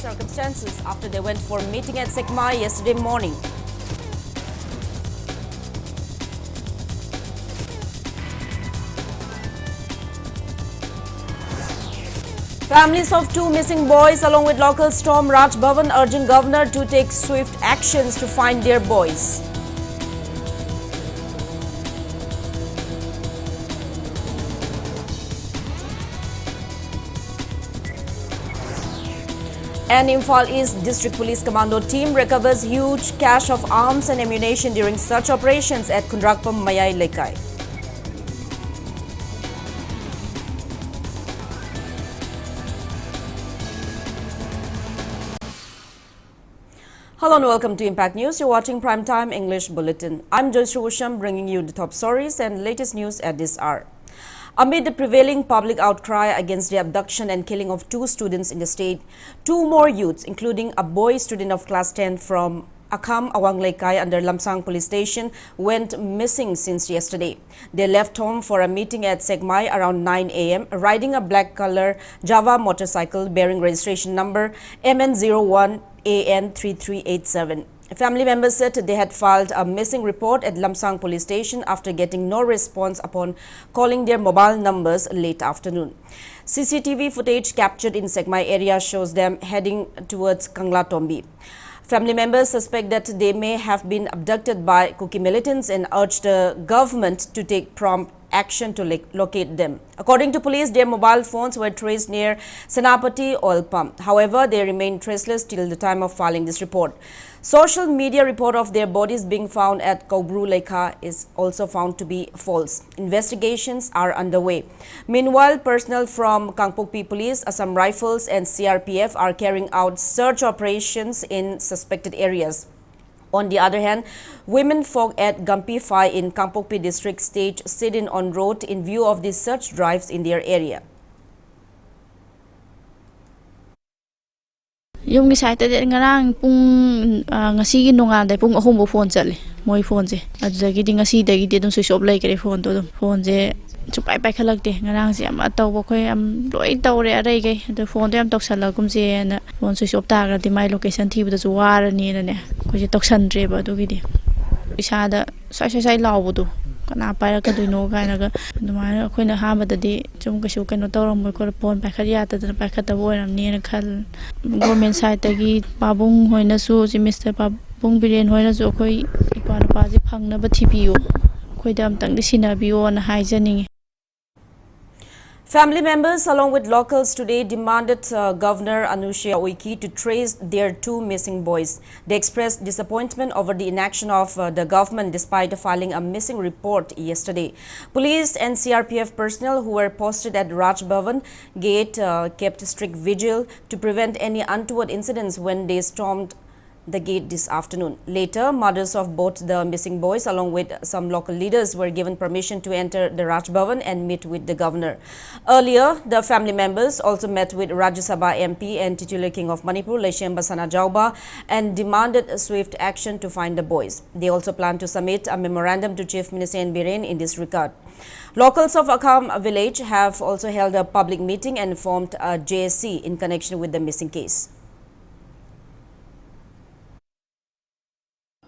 circumstances after they went for a meeting at Sekmai yesterday morning. Families of two missing boys along with locals storm Raj Bhavan urging governor to take swift actions to find their boys. An Imphal East District Police Commando team recovers huge cache of arms and ammunition during search operations at Kundrakpam Mayai Lekai. Hello and welcome to Impact News. You're watching Primetime English Bulletin. I'm JOYSHREE USHAM bringing you the top stories and latest news at this hour. Amid the prevailing public outcry against the abduction and killing of two students in the state, two more youths, including a boy student of class 10 from Akham Awang Lekai under Lamsang police station, went missing since yesterday. They left home for a meeting at Sekmai around 9 a.m. riding a black color Java motorcycle bearing registration number MN01 AN3387. Family members said they had filed a missing report at Lamsang police station after getting no response upon calling their mobile numbers late afternoon. CCTV footage captured in Sekmai area shows them heading towards Kangla Tombi. Family members suspect that they may have been abducted by Kuki militants and urge the government to take prompt action to locate them. According to police, their mobile phones were traced near Senapati oil pump. However, they remain traceless till the time of filing this report. Social media report of their bodies being found at Kaubru Lekha is also found to be false. Investigations are underway. Meanwhile, personnel from Kangpokpi Police, Assam Rifles and CRPF are carrying out search operations in suspected areas. On the other hand, women folk at Gampi Phai in Kangpokpi district staged sit-in on road in view of the search drives in their area. Yung site de ngarang pung ngasi gi nonga de pung ahum bo phone chale moi phone je adagi di ngasi de gi dum switch off lai kare phone to phone je chupai pai khalak de ngarang se am ataw bo khoi am loi tawre arai gai de phone de am toksala kum je na phone switch off ta ga di my location thi bu da war ni na ne ko je toksan re ba do gi di isa da sai law bu du kana pai ka du no ga na ga dumai khoi na ha ba da di chum ka shu ka no tawram mo ko phone pai khari ya ta da pai khata bo ram ni na khal government side tagi pabung hoina su ji Mr. Pabung Biren hoina su khoi ipa pa ji phangna ba thibiyo khoi dam tang di sinabiyo na haijaning. Family members along with locals today demanded Governor Anusha Oiki to trace their two missing boys. They expressed disappointment over the inaction of the government despite filing a missing report yesterday. Police and CRPF personnel who were posted at Raj Bhavan gate kept strict vigil to prevent any untoward incidents when they stormed the gate this afternoon. Later, mothers of both the missing boys along with some local leaders were given permission to enter the Raj Bhavan and meet with the governor. Earlier, the family members also met with Rajya Sabha MP and titular king of Manipur, Leshem Basana Jauba, and demanded swift action to find the boys. They also plan to submit a memorandum to Chief Minister N. Biren in this regard. Locals of Akham village have also held a public meeting and formed a JSC in connection with the missing case.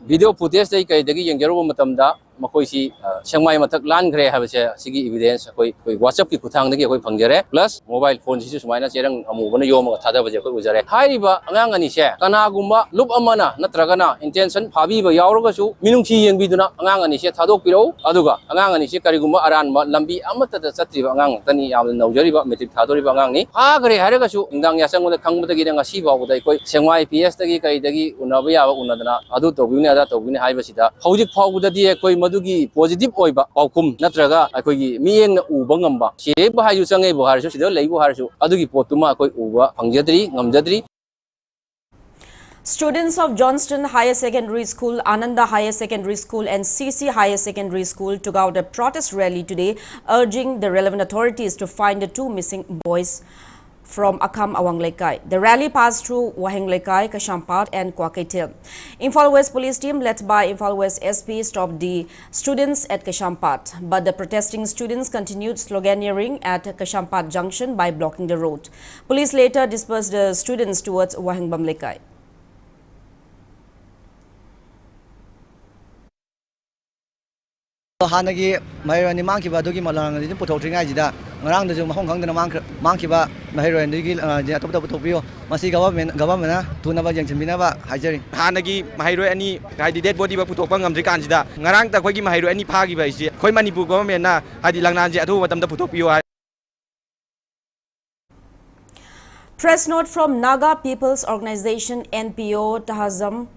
Video footage dai kai dagi yengjaro matamda makoi si Chiangmai mathak lan khre ha base sigi evidence koi WhatsApp ki kuthang dagi koi phangjare plus mobile phone si sumaina cherang amu bana yom ga thada baje koi ujare hairiba angang ani se kana gumba lup amana natragana intention phabi ba yawroga su minungchi yengbiduna angang ani se thadok piro aduga angang ani se kari gumba aran ma lambi amata da satriba angang tani yam naujari ba metric thadori ba angang ni ha gre haraga su indang yasang mo khangba dagi nga si ba budai koi Chiangmai PS dagi kai dagi unaba ya ba unadana adu tobune ada tobune haiba sida hojik phawudadi koi madugi positive oiba paukum natraga akoi miyeng na uba ngamba se ba hayu changai bo harsu sida leibo harsu adugi potuma akoi uba phangjadri ngamjadri. Students of Johnston Higher Secondary School, Ananda Higher Secondary School and CC Higher Secondary School took out a protest rally today urging the relevant authorities to find the two missing boys from Akham Awang Lekai. The rally passed through Waheng Lekai, Kashampat and Kwaketil. Imphal West police team led by Imphal West SP stopped the students at Kashampat, but the protesting students continued sloganeering at Kashampat junction by blocking the road. Police later dispersed the students towards Waheng Lekai. Hanagi Mayrani Mankiba Dugi Malang, the Putotrina, around the Hong Kong and Mankiba, Mayrani, Topio, Masi government, Tunava Janminava, Hajari. Hanagi, Mahiro, any dead body of Putopang, the Kanjida, Naranga, Kogi Mahiro, any Pagi, Koi Manipur government, Hadilananja, Madame the Putopio. Press note from Naga People's Organization NPO Tahazam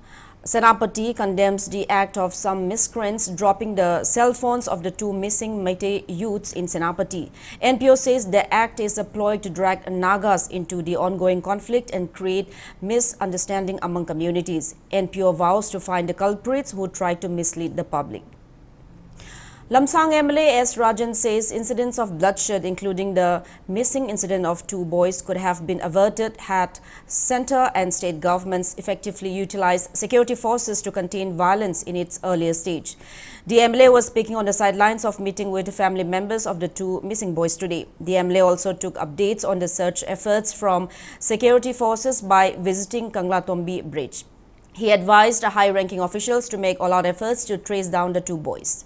Senapati condemns the act of some miscreants dropping the cell phones of the two missing Meitei youths in Senapati. NPO says the act is a ploy to drag Nagas into the ongoing conflict and create misunderstanding among communities. NPO vows to find the culprits who try to mislead the public. Lamsang MLA S. Rajan says incidents of bloodshed, including the missing incident of two boys, could have been averted had centre and state governments effectively utilized security forces to contain violence in its earlier stage. The MLA was speaking on the sidelines of meeting with family members of the two missing boys today. The MLA also took updates on the search efforts from security forces by visiting Kanglatombi Bridge. He advised high-ranking officials to make all-out efforts to trace down the two boys.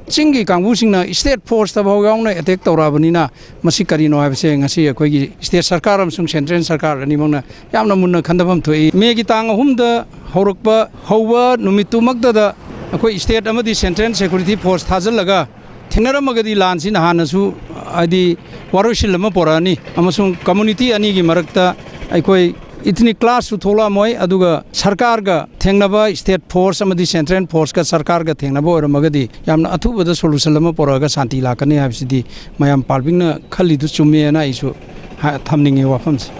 Chingi Kangusina state force the Hogong attack Torabunina, Masikarino have saying a sea state Sarkaram Sung Central Sarkar and Imona Yamamuna Kandabam to a Megitang whom the Horukba Hova Numitu Magda a state Amadi Central Security Force Hazalaga Tenera Magadi lands in Hanasu Adi Warushilama Porani Amasung community Anigi Marakta Aikoi इतनी class उठोला मोय अदुगा सरकार का थेंगनाबा state force अमदी central force का सरकार का थेंगनाबा और Magadhi यामना अथुबदा solution Lama पोरागा Shanti लाकने हाबसिदी मयाम पालबिंगना खलिदु चुमेना issue थमनिंगे वाफम्स.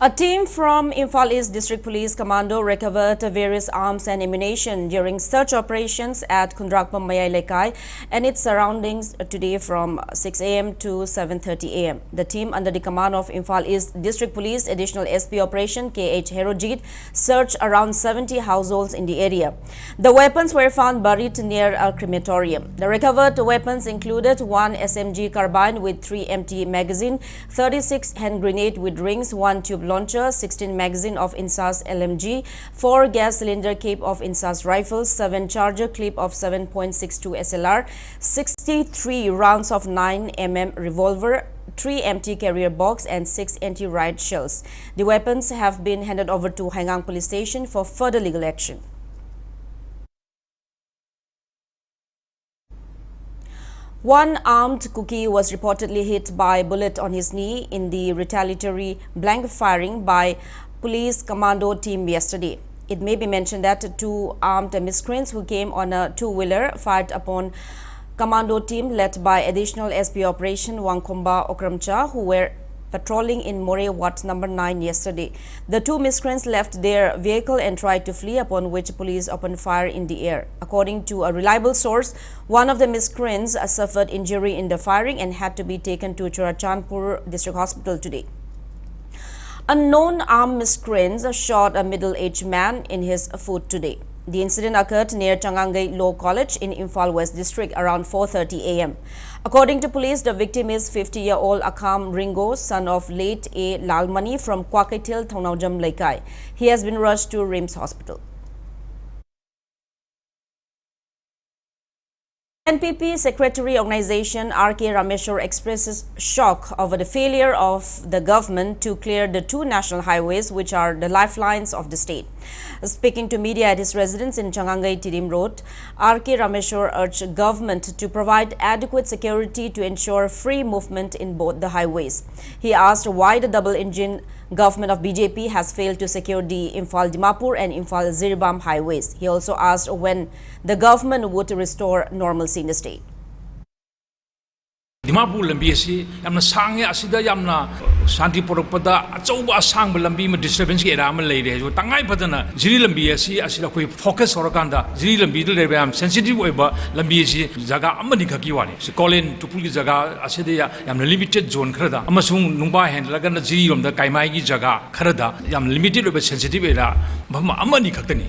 A team from Imphal East District Police Commando recovered various arms and ammunition during search operations at Kundrakpam Mayai Lekai and its surroundings today from 6 a.m. to 7:30 a.m. The team under the command of Imphal East District Police Additional SP Operation KH Herojit searched around 70 households in the area. The weapons were found buried near a crematorium. The recovered weapons included one SMG carbine with 3 empty magazine, 36 hand grenade with rings, 1 tube launcher, 16 magazine of INSAS LMG, 4 gas cylinder cape of INSAS rifles, 7 charger clip of 7.62 SLR, 63 rounds of 9mm revolver, 3 empty carrier box and 6 anti-riot shells. The weapons have been handed over to Hangang Police Station for further legal action. One armed cookie was reportedly hit by a bullet on his knee in the retaliatory blank firing by police commando team yesterday. It may be mentioned that 2 armed miscreants who came on a 2-wheeler fired upon commando team led by additional SP Operation Wangkomba Okramcha, who were patrolling in More Wat number 9 yesterday. The 2 miscreants left their vehicle and tried to flee, upon which police opened fire in the air. According to a reliable source, one of the miscreants suffered injury in the firing and had to be taken to Churachandpur District Hospital today. Unknown armed miscreants shot a middle-aged man in his foot today. The incident occurred near Changangai Law College in Imphal West District around 4:30 a.m. According to police, the victim is 50-year-old Akam Ringo, son of late A. Lalmani from Kwaketil, Thongnaujam Lekai. He has been rushed to RIMS Hospital. NPP Secretary Organization R.K. Rameshwar expresses shock over the failure of the government to clear the 2 national highways which are the lifelines of the state. Speaking to media at his residence in Changangai Tidim Road, R.K. Rameshwar urged government to provide adequate security to ensure free movement in both the highways. He asked why the double-engine government of BJP has failed to secure the Imphal Dimapur and Imphal Ziribam highways. He also asked when the government would restore normalcy in the state. Dimapur lambi asi yamna sangye asida yamna shanti porakpada achauba asang lambi ma disturbance ke era ma leire jo tangai padana jiri lambi asi asida koi focus horakanda jiri lambi de lebe am sensitive oiba lambi asi jaga amani khaki wani si kolen tupul gi jaga asida ya yamna limited zone khrada amasung nungba handla ganda jiri romda kaimai gi jaga khrada yam limited oiba sensitive era bama amani khaktani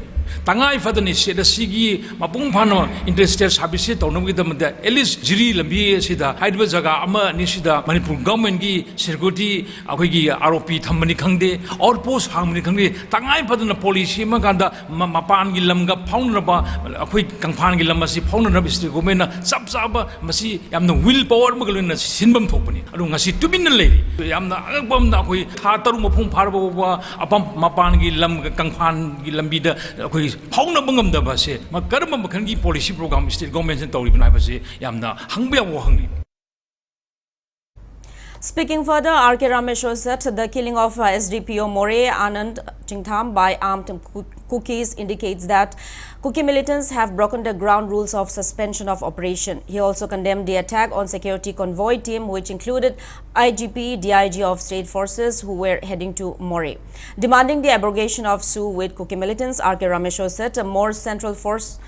tangai fadani seda sigi mapung phano interstate service tonum gi damda at least jiri lambi asida haiba jaga ama nisida Manipur government gi security akoi gi ROP thamani khangde or post hangmani khangde tangai padana policy ma ganda mapan gi lamga phaunraba akoi kangphan gi lamasi phaunraba state government na sab saba masi yamna will power ma galuna sinbam thokpani adu ngasi tubin le yamna agbam na akoi tha taru mapung pharba ba apam mapan gi lam kangphan gi lambi da akoi phaunraba ngamda ba se ma karma makhan gi policy program state government sen tawri banai ba se yamna hangbe wo hangni. Speaking further, R.K. Rameshwar said the killing of SDPO More Anand Chingtham by armed cookies indicates that cookie militants have broken the ground rules of suspension of operation. He also condemned the attack on security convoy team, which included IGP, DIG of state forces who were heading to More. Demanding the abrogation of sue with cookie militants, R.K. Rameshwar said a more central force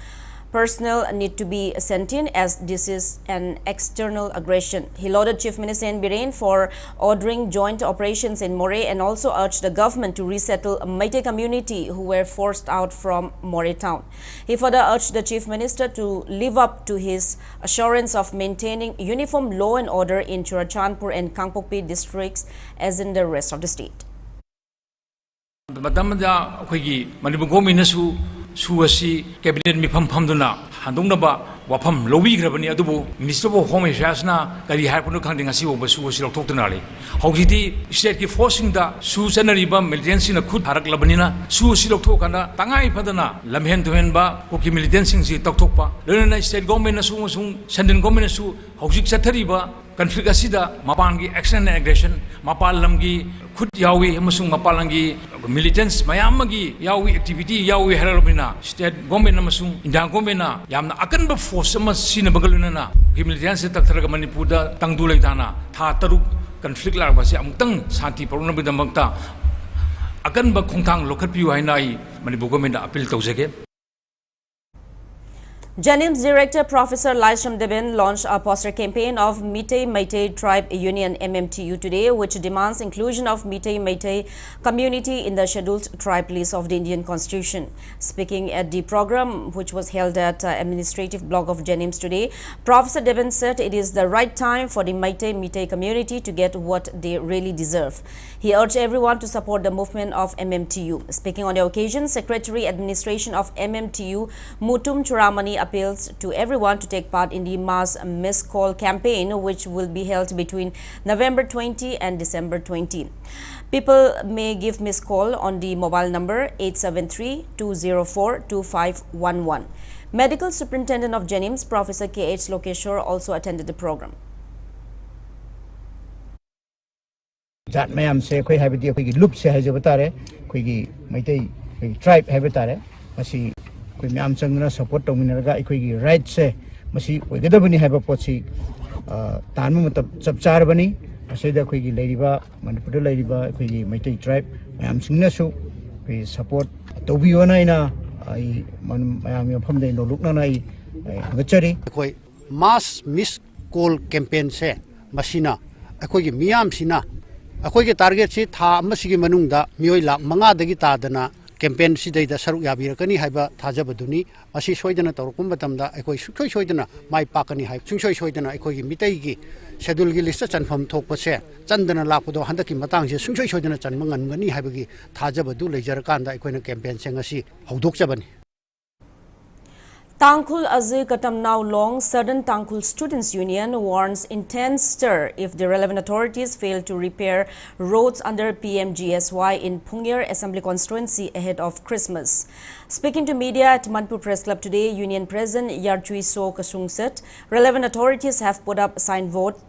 personnel need to be sent in as this is an external aggression. He lauded Chief Minister N. Biren for ordering joint operations in More and also urged the government to resettle a Meitei community who were forced out from More town. He further urged the Chief Minister to live up to his assurance of maintaining uniform law and order in Churachandpur and Kangpokpi districts as in the rest of the state. Suasi cabinet mi pham duna handongnaba wafam lobi grabani adubu minister of home affairs na kari harpunu khangding asi oba suasi lokthokduna le hojiti state ki forcing da su sanariba militancy na khud harak labanina suasi lokthokana tangai phadana lamhen thuenba koki militancy si tokthokpa lena state government na sung central government su hojik chathariba conflict asida mapangi action and aggression mapalamgi khud yawi amasung mapalangi militants mayamagi yawi activity yawi haralobina state government amasung india government na yamna akanba force ama sina bagaluna na militants taktharaga Manipur da tangdu leitana tha taruk conflict la basi amtang santi porona bidamakta akanba khongthang lokhatpiu haina ai Manipur government appeal tawjage. JNIM's Director Professor Laishram Deben launched a poster campaign of Meitei Tribe Union MMTU today, which demands inclusion of Meitei community in the scheduled tribe list of the Indian Constitution. Speaking at the program, which was held at administrative block of JNIM's today, Professor Deben said it is the right time for the Meitei community to get what they really deserve. He urged everyone to support the movement of MMTU. Speaking on the occasion, Secretary Administration of MMTU Mutum Churamani appeals to everyone to take part in the mass missed call campaign, which will be held between November 20 and December 20. People may give missed call on the mobile number 873-204-2511. Medical Superintendent of JNIMS, Professor K.H. Lokeshwar, also attended the program. That mayam say koi habiti koi loop se haje batare koi gi Meitei tribe hai batare masi koi mayam changna support tominarga koi gi right se masi oigadabani haba pochi tanmu matab chapchar bani asida koi gi leiriba Manipur leiriba koi gi Meitei tribe mayam singna su koi support tobiona ina ai mayam yafam de no lukna nai gachari koi mass miss call campaign se masina koi gi miyam sina अखोई के target से था मसिगी मनुंगदा मियोय लाख मंगा दगी तादना campaign सिदैदा सरुक याबिरकनी हाइबा थाजबदुनी असि सोइदना तौरकुम बतमदा अखोई सुखोय सोइदना माइ पाकनी high सुंसोय सोइदना अखोई मितैगी schedule गी लिस्ट चनफम थोकपसे चंदना लापदो हंदकी मतंग से सुंसोय सोइदना चनमंगनगनी हाइबगी थाजबदु लेजरकांदा अखोइना कैंपेन से ngasi हौदोकजबनी. Tangkhul Azir Katamnau Long Southern Tangkhul Students Union warns intense stir if the relevant authorities fail to repair roads under PMGSY in Punggir Assembly Constituency ahead of Christmas. Speaking to media at Manipur Press Club today, Union President Yarchui So Kasung said relevant authorities have put up signboards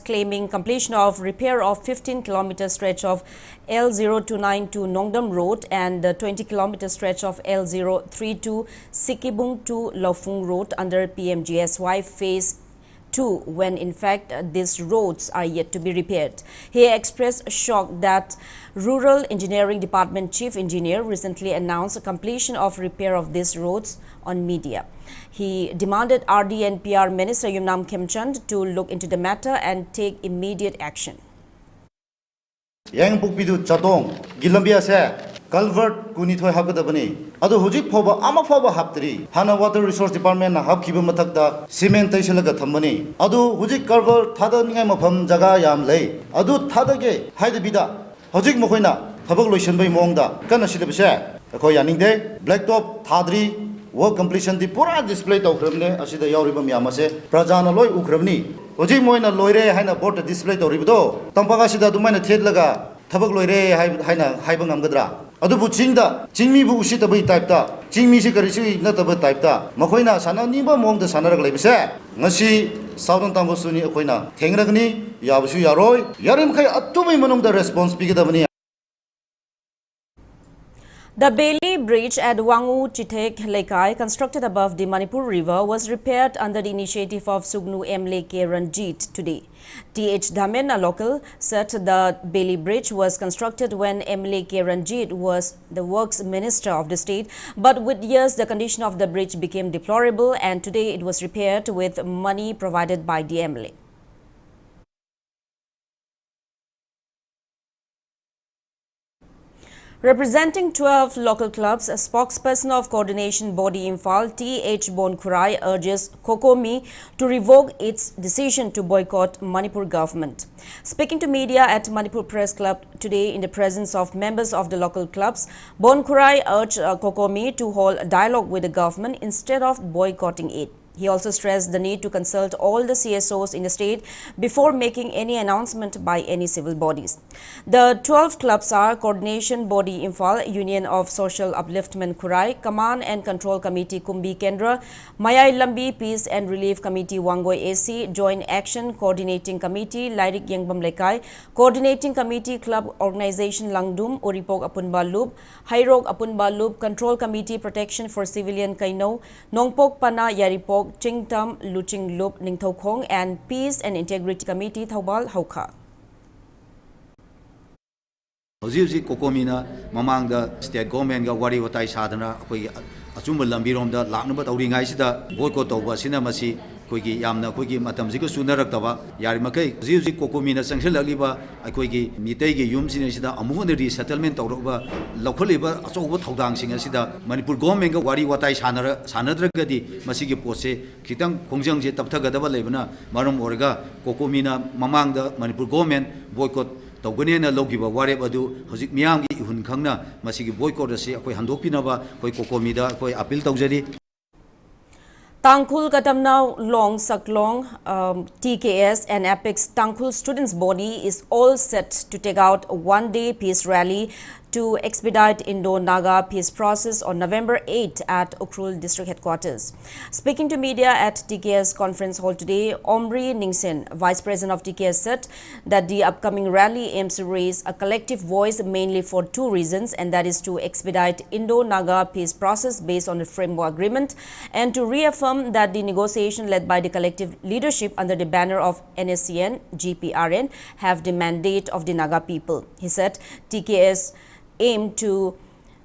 claiming completion of repair of 15-kilometer stretch of L029 to Nongdam Road and the 20-kilometer stretch of L032 Sikibung to Lofung Road under PMGSY Phase too, when in fact these roads are yet to be repaired. He expressed shock that Rural Engineering Department Chief Engineer recently announced completion of repair of these roads on media. He demanded RD and PR Minister Yumnam Khemchand to look into the matter and take immediate action. Yang Pukpidu Chatong, Gilambia se, Culvert Kunithoi Habadabani, Adu Hujik Poba, Amafaba Haptri, Hana Water Resource Department, Hapkiba Matakta, Cement Taishalagatambani, Adu Hujik Culvert, Tada Ningamapam Jaga Yam Lay, Adu Tadage, Haidabida, Hujik Mokoina, Habolution by Monda, Kanashilabse, Akoyaning Day, Blacktop, Tadri, work completion the pura display to Kremne, Ashida Yoribam Yamase, Prajana Loy Ukramni. Oji moina loire haina board display to ribido tampaga sida dumaina thetlaga thabak loire haina haibang amgadra adubu chingda chingmi bu usita bai type ta chingmi si karisi na tab type ta makoina sana ni ba mong da sanarag leibse ngasi southern tambo suni akoina thengragni yabusu yaroi yarim khai attumai manong da response bigidabani. The Bailey Bridge at Wangu Chitek Lekai, constructed above the Manipur River, was repaired under the initiative of Sugnu MLK Ranjit today. T.H. Dhamen, a local, said the Bailey Bridge was constructed when MLK Ranjit was the works minister of the state, but with years the condition of the bridge became deplorable and today it was repaired with money provided by the MLA. Representing 12 local clubs, a spokesperson of coordination body Imphal, T.H. Bonkurai, urges Kokomi to revoke its decision to boycott Manipur government. Speaking to media at Manipur Press Club today in the presence of members of the local clubs, Bonkurai urged Kokomi to hold a dialogue with the government instead of boycotting it. He also stressed the need to consult all the CSOs in the state before making any announcement by any civil bodies. The 12 clubs are Coordination Body Imphal, Union of Social Upliftment Kurai, Command and Control Committee Kumbi Kendra, Mayai Lambi Peace and Relief Committee Wangoi AC, Joint Action Coordinating Committee Lairik Yengbam Lekai, Coordinating Committee Club Organization Langdum, Uripok Apunba Lub, Hairok Apunba Lub, Control Committee Protection for Civilian Kaino, Nongpok Pana Yaripok, Chingtam Luching Lup Ningthokong, and Peace and Integrity Committee Thaubal Hauka. Hauji Kokomina Mamanga State Government Wari Watai Sadana, Achumba Lambirom, the Laknaba Tauringai, Boycott over Cinemasi, Kogi Yamna, Kogi Matamziko Sunarakava, Yarimake, Zizi Kokomina Sanction Liba, Akogi, Mitegi Yum Sinisida, Amunari settlement over local labor, Asobo Taudang Singasida, Manipur Government Wari Watai Sanadragadi, Masigi Pose, Kitang Kongjang Taptagadava Lebana, Marum Orga, Kokomina, Mamanga, Manipur Government, Boycott. Tauganena logiba warep adu hojik miyamgi ihun khangna masigi boycott ase akoi handokpinaba koi Kokomida koi appeal taujari. Tangkhul Katamnau Long Saklong TKS and Apex Tangkhul students body is all set to take out a one-day peace rally to expedite Indo-Naga peace process on November 8 at Ukhrul district headquarters. Speaking to media at TKS conference hall today, Omri Ningsen, vice president of TKS, said that the upcoming rally aims to raise a collective voice mainly for two reasons, and that is to expedite Indo-Naga peace process based on the framework agreement and to reaffirm that the negotiation led by the collective leadership under the banner of NSCN, GPRN have the mandate of the Naga people. He said TKS aim to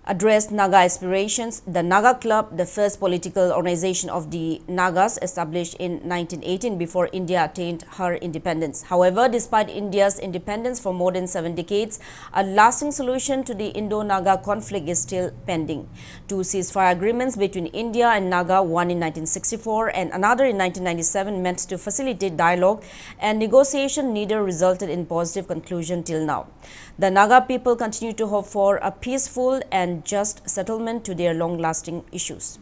address Naga aspirations. The Naga Club, the first political organization of the Nagas, established in 1918 before India attained her independence. However, despite India's independence for more than 7 decades, a lasting solution to the Indo-Naga conflict is still pending. Two ceasefire agreements between India and Naga, one in 1964 and another in 1997, meant to facilitate dialogue and negotiation, neither resulted in positive conclusion till now. The Naga people continue to hope for a peaceful and just settlement to their long-lasting issues.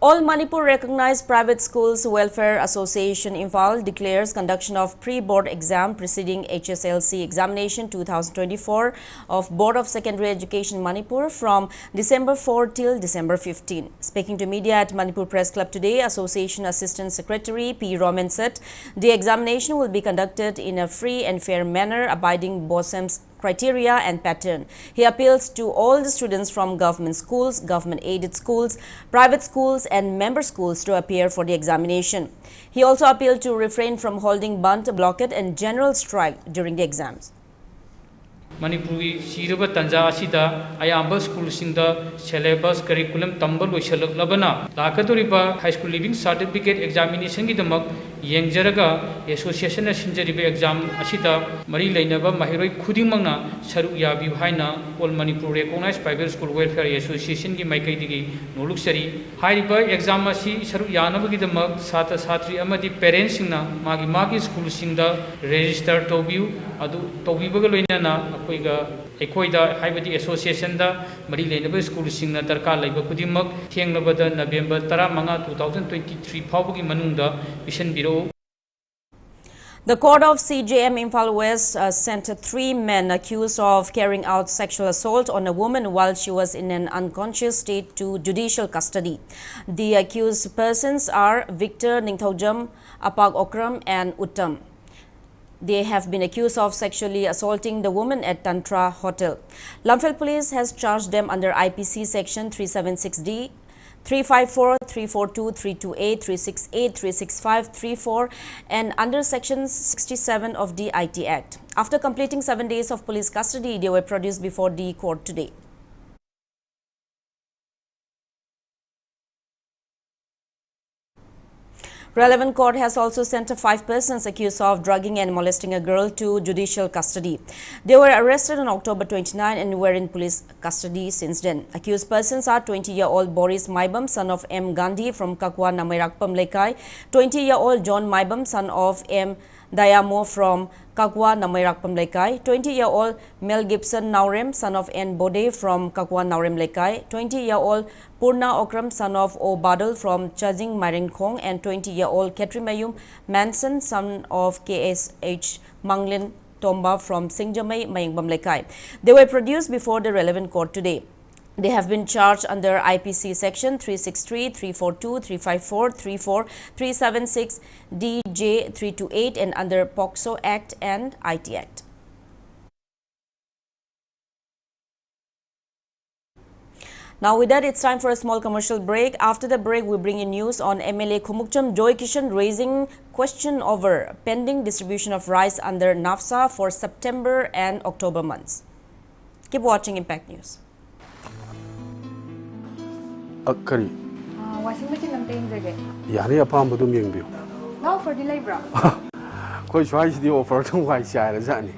All Manipur recognized private schools welfare association Imphal declares conduction of pre-board exam preceding HSLC examination 2024 of Board of Secondary Education Manipur from December 4 till December 15. Speaking to media at Manipur Press Club today, Association Assistant Secretary P. Roman said the examination will be conducted in a free and fair manner abiding BOSEM's criteria and pattern. He appeals to all the students from government schools, government-aided schools, private schools and member schools to appear for the examination. He also appealed to refrain from holding bunt, blockade and general strike during the exams. Manipuri Shiraba Tanja Asida, Ayamba School Singda, syllabus curriculum Tambal Wishalak Labana, Lakaturiba High School Living Certificate Examination Gidamak, Yang Jaraga, Association of Shinjariba Exam Asita, Marie Lainaba, Mahiroi Kudimana, Saru Yabi Haina, all Manipur recognized private school welfare association Gimaiki, Nuluxari, Haiba Exam Asi, Saru Yanabagidamak, Sata Satri Amadi Parents Singna, Magi School Singda, register Tobu, Adu Tobibagalina. Ekoida Haibadi Association da Mari Lainaba School Singna Darka Laiba Kudimak Tianglabada November 10 2023 Paubugi Manunda Vision Biro. The court of CJM Imphal West sent 3 men accused of carrying out sexual assault on a woman while she was in an unconscious state to judicial custody. The accused persons are Victor Ningthaujam, Apag Okram and Uttam. They have been accused of sexually assaulting the woman at Tantra Hotel. Lamphel Police has charged them under IPC Section 376D, 354, 342, 328, 368, 365, 34 and under Section 67 of the IT Act. After completing 7 days of police custody, they were produced before the court today. Relevant court has also sent 5 persons accused of drugging and molesting a girl to judicial custody. They were arrested on October 29 and were in police custody since then. Accused persons are 20-year-old Boris Maibam, son of M. Gandhi from Kakwa Namairakpam Lekai, 20-year-old John Maibam, son of M. Dayamo from Kakwa Namairakpam Lekai, 20-year-old Mel Gibson Naurem, son of N. Bode from Kakwa Naurem Lekai, 20-year-old Purna Okram, son of O. Badal from Chajing Marinkong, and 20-year-old Ketrimayum Manson, son of KSH Manglin Tomba from Singjamay, Mayangbam Lekai. They were produced before the relevant court today. They have been charged under IPC Section 363, 342, 354, 34, 376, DJ 328 and under POCSO Act and IT Act. Now with that, it's time for a small commercial break. After the break, we bring you news on MLA Khumukcham Joy Kishan raising question over pending distribution of rice under NAFSA for September and October months. Keep watching Impact News. Kari. Washing machine lamteng jage. Yani apam badum yengbiyo. No for delay bro. Koi choice di offer tung wai chai la jani.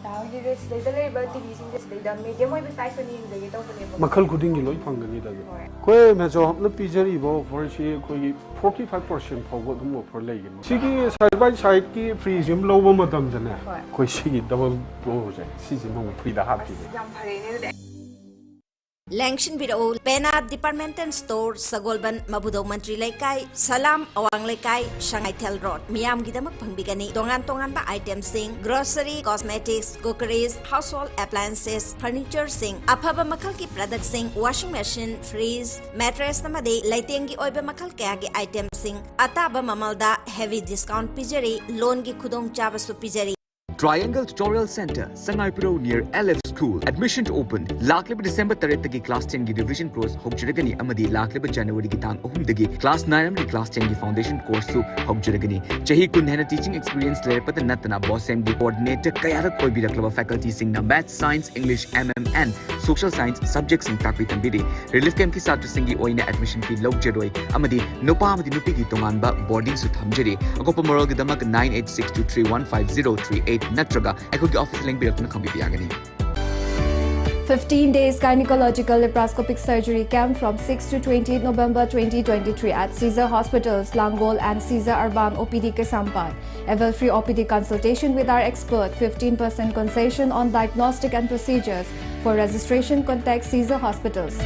Daw di this day delay but TV sing this day da medium oi size ni jage to bale. Makhal khuding gi loi phangani da. Koi me jo hapna pijari bo for shi koi 45% phawgo dum offer lai gi. Sigi side by side ki free jim lo bo matam jana. Koi sigi double go jai. Sigi mo free da happy. Yam phare ne. Langshin Biro, Pena Departmental Store, Sagolban, Mabudo Mantri Lekai, Salam, Awang Lekai, Shanghai Tel Road, Miam Gidamak Pangbigani, Tongan item sing, grocery, cosmetics, cookeries, household appliances, furniture sing, Apaba Makalki product sing, washing machine, freeze, mattress Namade, Laitengi Oiba Makalkagi item sing, Ataba Mamalda, heavy discount pijari, Longi Kudong Chavasu pijari. Triangle Tutorial Center, Sangaipuro near LF School. Admission open. Laklib December 3 ki class 10 ki division course hokjiragani amadi laklib January ki tang ahum dagi class 9 amadi class 10 ki foundation course su hokjiragani. Chahi kun hena teaching experience lerpat natna bossem di coordinator kayarak koi biraklaba faculty singna math, science, English, and social science subjects sing takwi tambiri. Relief camp ki satra singi oina admission fee logjeroi amadi nopa amadi nupi ki tonganba boarding su thamjiri. Akopa moral ki damak 9862315038 Natraga, Ekoki office link birakuna kambi biyagani. 15 days gynecological laparoscopic surgery camp from 6 to 28 November 2023 at Caesar Hospitals, Langol and Caesar Urban OPD Kesampan. Avail free OPD consultation with our expert, 15% concession on diagnostic and procedures. For registration, contact Caesar Hospitals.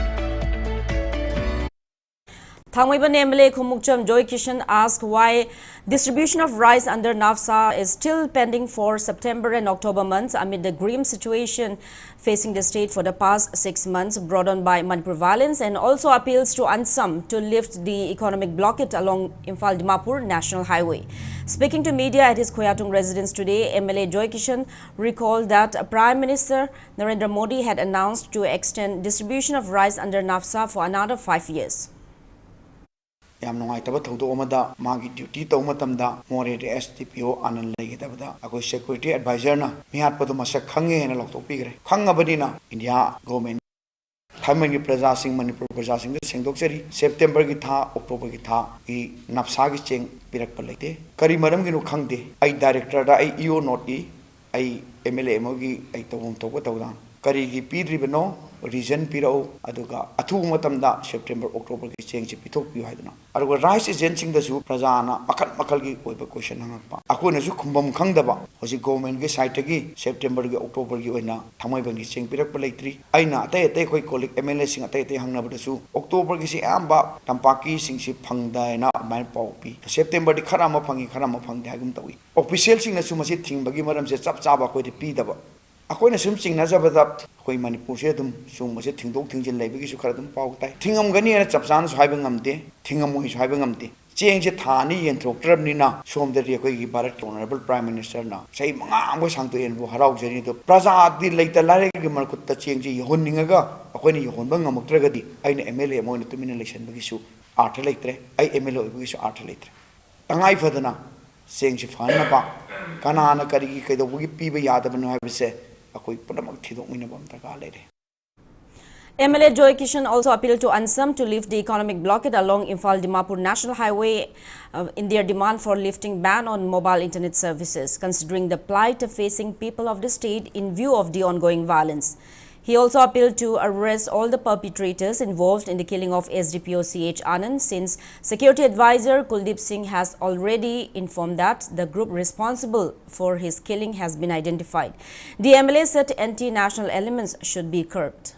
Thangwaiban MLA Khumukcham Joy Kishan asked why distribution of rice under NAFSA is still pending for September and October months amid the grim situation facing the state for the past 6 months brought on by Manipur violence, and also appeals to USHAM to lift the economic blockade along Imphal-Dimapur National Highway. Speaking to media at his Koyatung residence today, MLA Joy Kishan recalled that Prime Minister Narendra Modi had announced to extend distribution of rice under NAFSA for another 5 years. yam nungaitaba thodo amada magi duty tawmatamda more STPO anan legidabada akoi security advisor na mihat padu masak khange hena lokto pigre khangabadina India government thamani praja sing Manipur praja sing sengdok chari September gi tha October gi tha gi napsa gi cheng pirak palite kari maram gi nu khangde ai director da ai EO not e ai MLA mo gi ai tawum tawba tawda kari gi pidribano reason piro aduga athu matamda September October gi cheng chi pithok pi haiduna aduga rice agency da su prajana makal gi oiba question hangakpa akona su khumbam khangdaba hoji government gi site gi September gi October gi oina thamai bangi cheng pirak pa leitri aina atai khoi colleague MLA sing atai hangnaba da su October gi si amba tampaki sing si phangda na main pau pi September di khara ma phangi hagum tawi official sing na su masi thingbagi maram se chap chaba khoi di pi daba akoina sum ching na jabada koi Manipur se dum sum mase thingdok thingjin lebi gi su khara dum pau tai thingam gani na chapsan su haiba ngamde thingam mo su haiba ngamde cheng je thani yen thok trabni na som de koi gi Bharat honorable prime minister na sei manga ambo sang to en bu harau jeri to praja di leita lare gi markut ta cheng je yhon ninga akoina yhon bang ngamuk tragadi aina MLA mo na tumina election bagi su arth leitre ai MLA bagi su arth leitre tangai fadana seng ji fan na ba kana na kari gi kai do gi pi ba yad ba no ha bise MLA Joy Kishan also appealed to USHAM to lift the economic blockade along Imphal-Dimapur National Highway in their demand for lifting ban on mobile internet services, considering the plight facing people of the state in view of the ongoing violence. He also appealed to arrest all the perpetrators involved in the killing of SDPO CH Anand, since Security Advisor Kuldeep Singh has already informed that the group responsible for his killing has been identified. The MLA said anti-national elements should be curbed.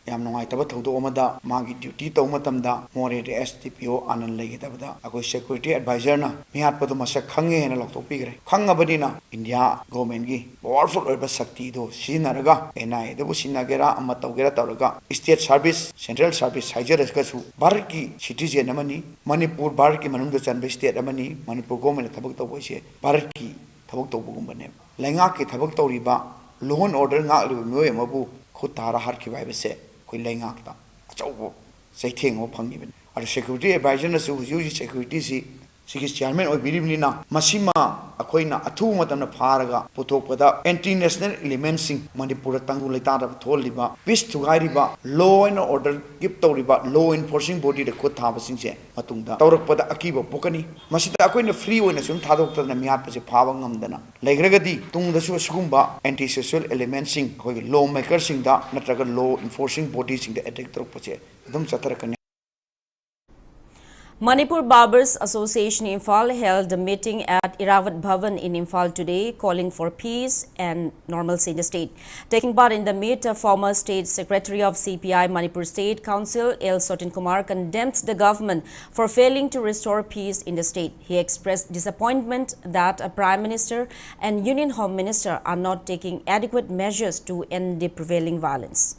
yam nungaitaba thodo amada magi duty tawmatamda more STPO anan legidabada akoi security advisor na mihat padu masak khange hena lokto pigre khangabadina India government gi powerful oiba shakti do sinaraga NI debu sinagera amma tawgera tawraga state service central service haijaras ka su Bharat ki citizen amani Manipur Bharat ki manungda chanbe state amani Manipur government thabak tawboise Bharat ki thabak tawbugumbane lenga ki thabak tawriba law and order ngak libu myoy amabu khutara har ki baibase koi lengak ta achau sei theng ho phangi ben ar security advisor na su yu security si sigi chairman oi biribni na masima akoina athu matam na pharaga puthokpada anti national elements sing Manipur tangu leita da tholiba peace thugairiba law and order give tawriba law enforcing body da khot thaba sing se matungda tawrakpada akiba pokani masida akoina free oina sum thadokta na mihat pa se phaba ngamdana legragadi tungda su sugumba anti social elements sing koi law makers sing da natraga law enforcing body sing da attack torpa che dum chatarakani. Manipur Barbers Association Imphal held a meeting at Iravat Bhavan in Imphal today, calling for peace and normalcy in the state. Taking part in the meet, former State Secretary of CPI Manipur State Council L. Sotin Kumar condemned the government for failing to restore peace in the state. He expressed disappointment that a Prime Minister and Union Home Minister are not taking adequate measures to end the prevailing violence.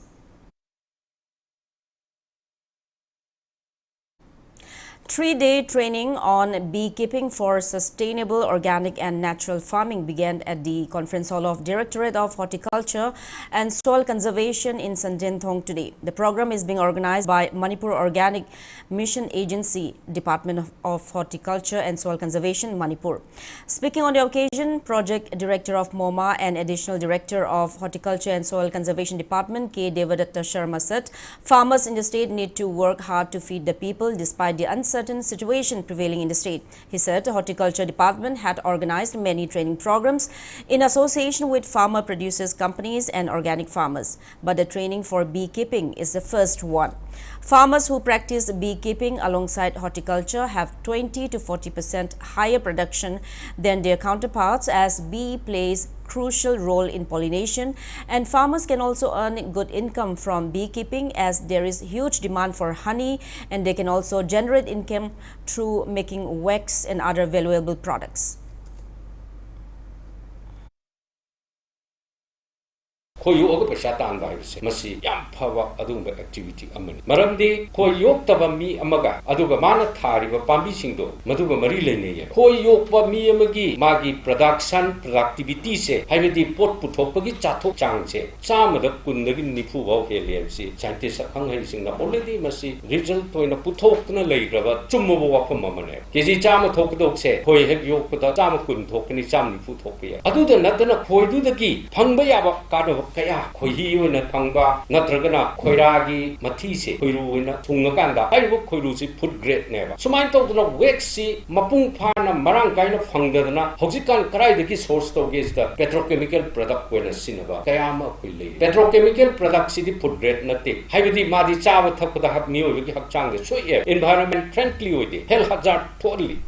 Three-day training on beekeeping for sustainable organic and natural farming began at the conference hall of Directorate of Horticulture and Soil Conservation in Sandenthong today. The program is being organized by Manipur Organic Mission Agency, Department of Horticulture and Soil Conservation, Manipur. Speaking on the occasion, Project Director of MoMA and Additional Director of Horticulture and Soil Conservation Department, K. Devadatta Sharma said, farmers in the state need to work hard to feed the people despite the uncertain situation prevailing in the state. He said the Horticulture Department had organized many training programs in association with farmer producers companies and organic farmers, but the training for beekeeping is the first one. Farmers who practice beekeeping alongside horticulture have 20 to 40% higher production than their counterparts, as bee plays crucial role in pollination, and farmers can also earn good income from beekeeping as there is huge demand for honey, and they can also generate income through making wax and other valuable products. Koyo pesa tan ba se masi yam phawa adumba activity amani maramdi koyo taba mi amaga aduga mana thari ba pambi singdo maduba mari lene ye koyo pa mi amagi magi productivity se haibedi pot puthok gi chathok chang se chamada kundagi nifu ba hele se scientist khang hai singna already masi result toina puthok na leigraba chummo ba pham amane keji chama thok dok se koi hek yok da chama kun thok ni cham nifu thok ye aduda natana khoidu dagi phangba yaba ka kaya khoi na phangba natragana khoiragi mathi se khoiru na thunga kanda aibu khoiru si food grade ne ba sumai to na wax si mapung phana marang kaina phangdana hojikan karai deki source to ge sta petrochemical product ko na sinaba kaya ma khoi le petrochemical product si di food grade na te haibidi madi chawa thapda hap niyo gi hak chang de soye environment friendly hoide health hazard totally.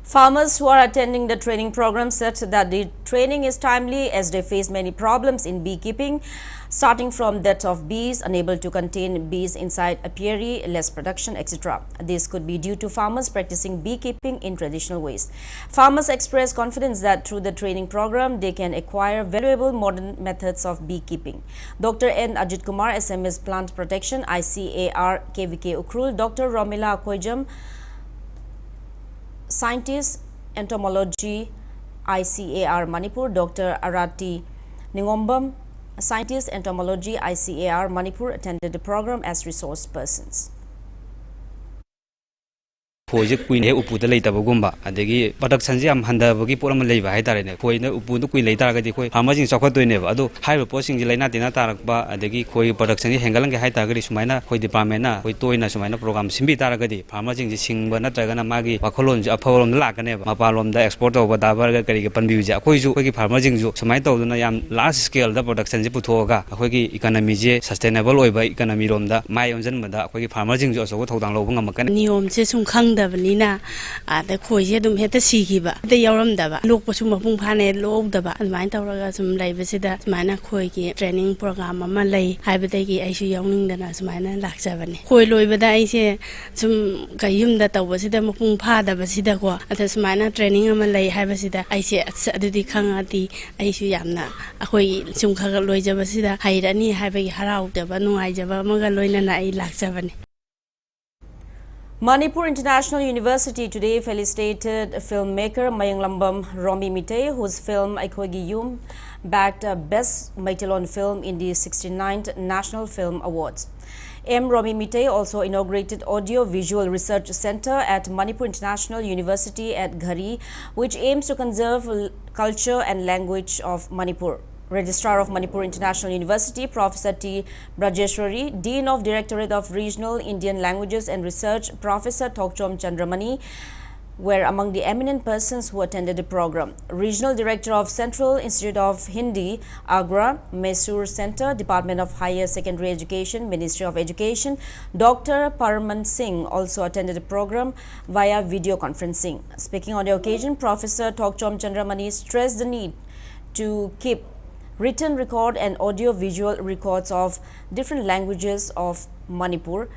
Farmers who are attending the training program said that the training is timely as they face many problems in beekeeping, starting from death of bees, unable to contain bees inside apiary, less production, etc. This could be due to farmers practicing beekeeping in traditional ways. Farmers express confidence that through the training program, they can acquire valuable modern methods of beekeeping. Dr. N. Ajit Kumar, SMS Plant Protection, ICAR, KVK Ukrul, Dr. Romila Koijam, Scientist, Entomology, ICAR Manipur, Dr. Arati Ningombam, Scientist, Entomology, ICAR Manipur, attended the program as resource persons. Khoje kuine upuda leitabagumba adegi production ji am handabagi poram leiba haitare khoina upudu kui leitara gadi khoi farming chakhatoi ba adu haiba posing ji leina tina tarakba adegi khoi production ji hengalang ge haita gadi sumaina khoi department na khoi toina sumaina program simbi tara gadi farming ji singba natraga na magi wakholon ji apholom lakane ba mapalom da export over da bar kari ge panbi ji khoi ju khoi farming ju sumai tawduna yam large scale da production ji puthoga khoi gi economy ji sustainable oiba economy rom da mai onjan ma da khoi farming ju aso thodang lo ngam kan niyom je sum khang Nina, the Koya dum hit the Sigiba, the Yoram Dava, look what Sumapung Pane, Lob Dava, and Mind Orgasm Labasida, Mana Koiki, training program, Malay, Hibetaki, Aishu Young than as Mana Laxavani. Koi Loibada, I say some Kayum that was it a Mapung Pada Basidaqua, at the Smana training a Malay Habasida, I say at the Kangati, Aishu Yamna, Akoi, Sumka Loija Basida, Haidani, Habi Harau, the Banu Ijava, Magaloina, and I Laxavani. Manipur International University today felicitated filmmaker Mayanglambam Romi Mitei, whose film Aikogi Yum bagged Best Maitalon Film in the 69th National Film Awards. M. Romi Mitei also inaugurated Audio Visual Research Center at Manipur International University at Ghari, which aims to conserve culture and language of Manipur. Registrar of Manipur International University, Professor T. JOYSHREE, Dean of Directorate of Regional Indian Languages and Research, Professor Thokchom Chandramani, were among the eminent persons who attended the program. Regional Director of Central Institute of Hindi, Agra, Mysore Center, Department of Higher Secondary Education, Ministry of Education, Dr. Paraman Singh also attended the program via video conferencing. Speaking on the occasion, Professor Thokchom Chandramani stressed the need to keep written record and audio-visual records of different languages of Manipur,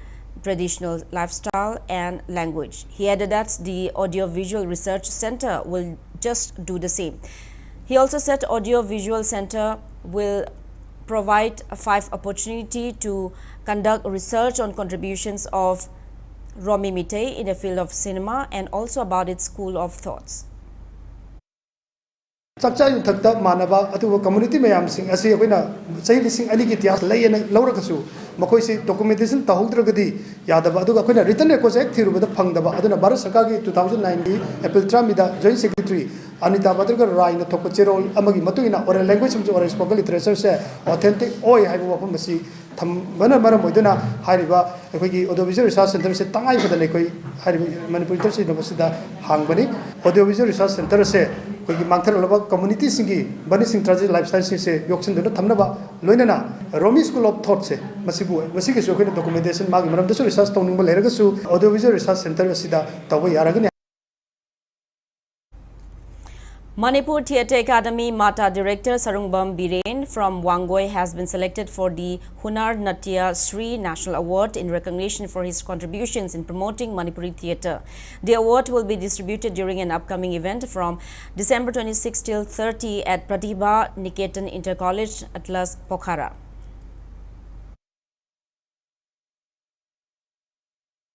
traditional lifestyle and language. He added that the Audio-Visual Research Center will just do the same. He also said Audio-Visual Center will provide 5 opportunity to conduct research on contributions of Romi Mitei in the field of cinema and also about its school of thoughts. Sakcha yung thakta manaba atu community mayam sing asi akoina sahi lising ali ki ityas layena laurakasu makoi si documentation tahogdragadi yadaba adu akoina written records ek thirubada phangdaba aduna Bharat Sarkar gi 2009 gi April 3 da Joint Secretary Anita Badrgar Rai na thokpa cherol amagi matugina oral language sum oral spoken literature se authentic oi haibu wapam masi bana mara moiduna hariba ekoi audiovisual research center se tangai badane koi hariba Manipur University da hangbani audiovisual research center se ꯑꯩꯈꯣꯏꯒꯤ ꯃꯥꯡꯊꯔꯛꯂꯕ ꯀꯝꯃꯨꯅꯤꯇꯤꯁꯤꯡꯒꯤ ꯕꯅꯤꯁꯤꯡ ꯇ꯭ꯔꯥꯗꯤꯁꯅꯦꯜ ꯂꯥꯏꯐꯁ꯭ꯇꯥꯏꯜꯁꯤꯡꯁꯦ ꯌꯣꯛꯁꯤꯟꯗꯨꯅ ꯊꯝꯅꯕ ꯂꯣꯏꯅꯅ ꯔꯣꯃꯤ school of ꯊꯣꯠꯁꯦ ꯃꯁꯤꯒꯤꯁꯨ ꯑꯩꯈꯣꯏꯅ documentation ꯃꯥꯒꯤ ꯃꯔꯝꯗꯁꯨ ꯔꯤꯁꯔꯁ ꯇꯧꯅꯤꯡꯕ ꯂꯩꯔꯒꯁꯨ audio visual ꯔꯤꯁꯔꯁ ꯁꯦꯟꯇꯔ ꯑꯁꯤꯗ ꯇꯧꯕ ꯌꯥꯔꯒꯅꯤ. Manipur Theatre Academy Mata Director Sarungbam Biren from Wangoi has been selected for the Hunar Natya Shri National Award in recognition for his contributions in promoting Manipuri theatre. The award will be distributed during an upcoming event from December 26 till 30 at Pratibha Niketan Inter-College Atlas Pokhara.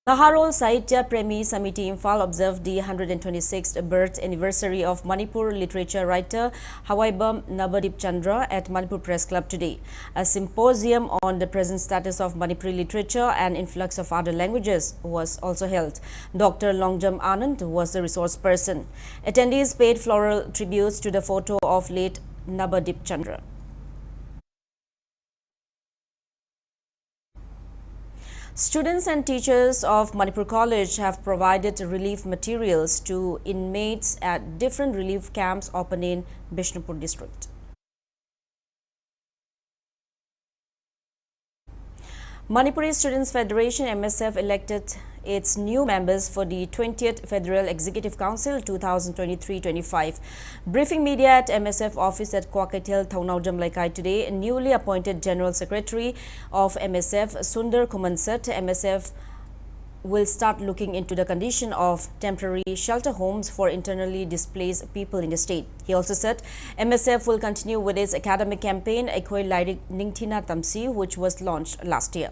Naharol Sahitya Premi Samiti Imphal observed the 126th birth anniversary of Manipur literature writer Hawaibam Nabadip Chandra at Manipur Press Club today. A symposium on the present status of Manipuri literature and influx of other languages was also held. Dr. Longjam Anand was the resource person. Attendees paid floral tributes to the photo of late Nabadip Chandra. Students and teachers of Manipur College have provided relief materials to inmates at different relief camps open in Bishnupur district. Manipuri Students Federation MSF elected its new members for the 20th Federal Executive Council 2023-25. Briefing media at MSF office at Kwakatel, Thaunau Jamlaikai today, newly appointed General Secretary of MSF Sundar Kumansat, MSF will start looking into the condition of temporary shelter homes for internally displaced people in the state. He also said MSF will continue with its academic campaign Ekoi Lairik Ningthina Tamsi, which was launched last year.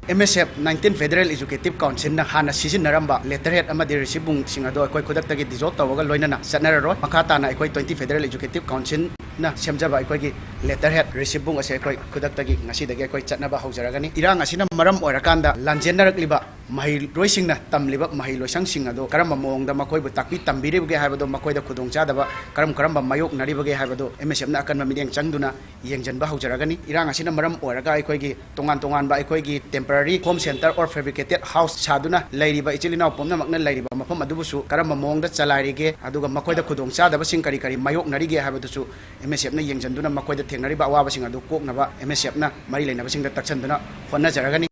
MSF 19 Federal Executive Council na hana sisinaramba letterhead amadi recibung singado ekoi kudaktagi dissolve tawaga loinana satnararo makata na ekoi 20 Federal Executive Council na semjaba ekoi gi letterhead recibung ase ekoi kudaktagi ngasidagi ekoi chatnaba haujaragani irang asina maram oirakanda lanjenarakliba mahil roisingna tamliba mahil loisang singado karamba moongda makoi bu takpi tambiribge haibado makoi da khudongchadaba karamba mayok naribage haibado MSF na akan mamideng changduna yengjanba haujaragani irang asina maram oiraga ekoi gi tongan ba ekoi gi temporary home center or fabricated house saduna lairiba ichilina pomna makna lairiba mafam adubusu karamba moongda chalairige aduga makoi da khudongchadaba sing kari mayok narige haibado MSF na yengjanduna makoi da thengnariba awaba sing adu koknaba MSF na mari leinaba sing da takchanduna honna jaragani.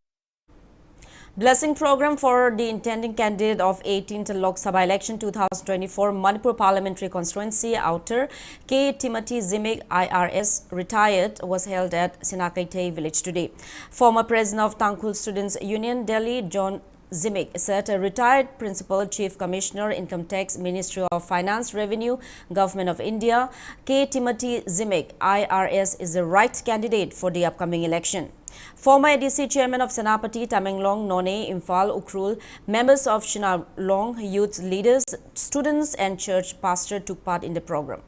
Blessing program for the intending candidate of 18th Lok Sabha election 2024 Manipur Parliamentary Constituency Outer K. Timothy Zimig IRS retired was held at Sinakaitei village today. Former president of Tangkhul Students Union Delhi John Zimig said a retired Principal Chief Commissioner Income Tax Ministry of Finance Revenue Government of India K. Timothy Zimig IRS is the right candidate for the upcoming election. Former ADC Chairman of Senapati Tamenglong None Imphal Ukrul, members of Shinalong youth leaders, students and church pastor took part in the program.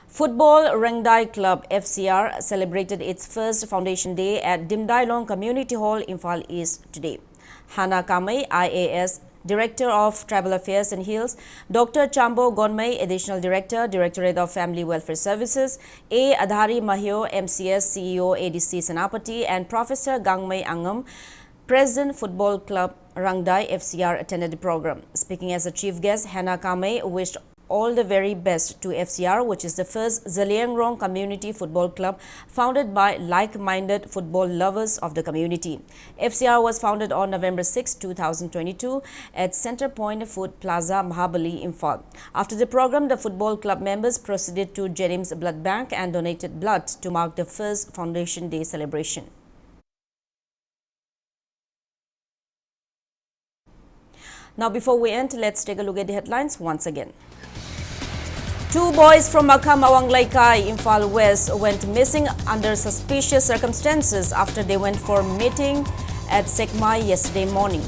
Football Rengdai Club FCR celebrated its first foundation day at Dimdailong Community Hall, Imphal East today. Hana Kamei, IAS Director of Tribal Affairs and Hills, Dr. Chambo Gonmei, Additional Director, Directorate of Family Welfare Services, A. Adhari Mahyo, MCS CEO, ADC Senapati, and Professor Gangmei Angam, President Football Club Rangdai FCR attended the program. Speaking as a chief guest, Hana Kamei wished all the very best to FCR, which is the first Zaliangrong Community Football Club founded by like-minded football lovers of the community. FCR was founded on November 6, 2022 at Center Point Food Plaza, Mahabali, Imphal. After the program, the football club members proceeded to Jennings Blood Bank and donated blood to mark the first Foundation Day celebration. Now, before we end, let's take a look at the headlines once again. Two boys from Makam Laikai, Imphal West, went missing under suspicious circumstances after they went for a meeting at Sekmai yesterday morning.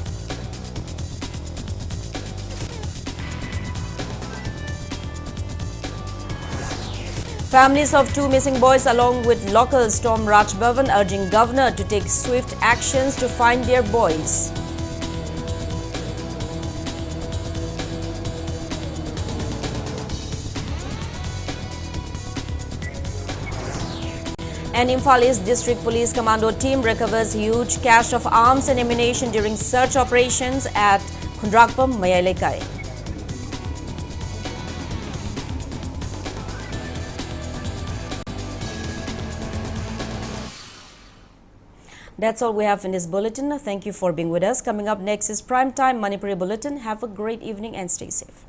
Families of two missing boys along with locals stormed Raj Bhavan, urging governor to take swift actions to find their boys. An Imphal East District Police Commando team recovers huge cache of arms and ammunition during search operations at Khundrakpam, Mayailekai. That's all we have in this bulletin. Thank you for being with us. Coming up next is Primetime Manipuri Bulletin. Have a great evening and stay safe.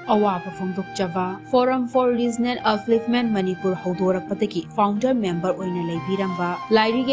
Awapa Fongdokjava Forum for Regional Upliftment Manipur Hodorak Pataki founder member Oina Laibiramba Lairige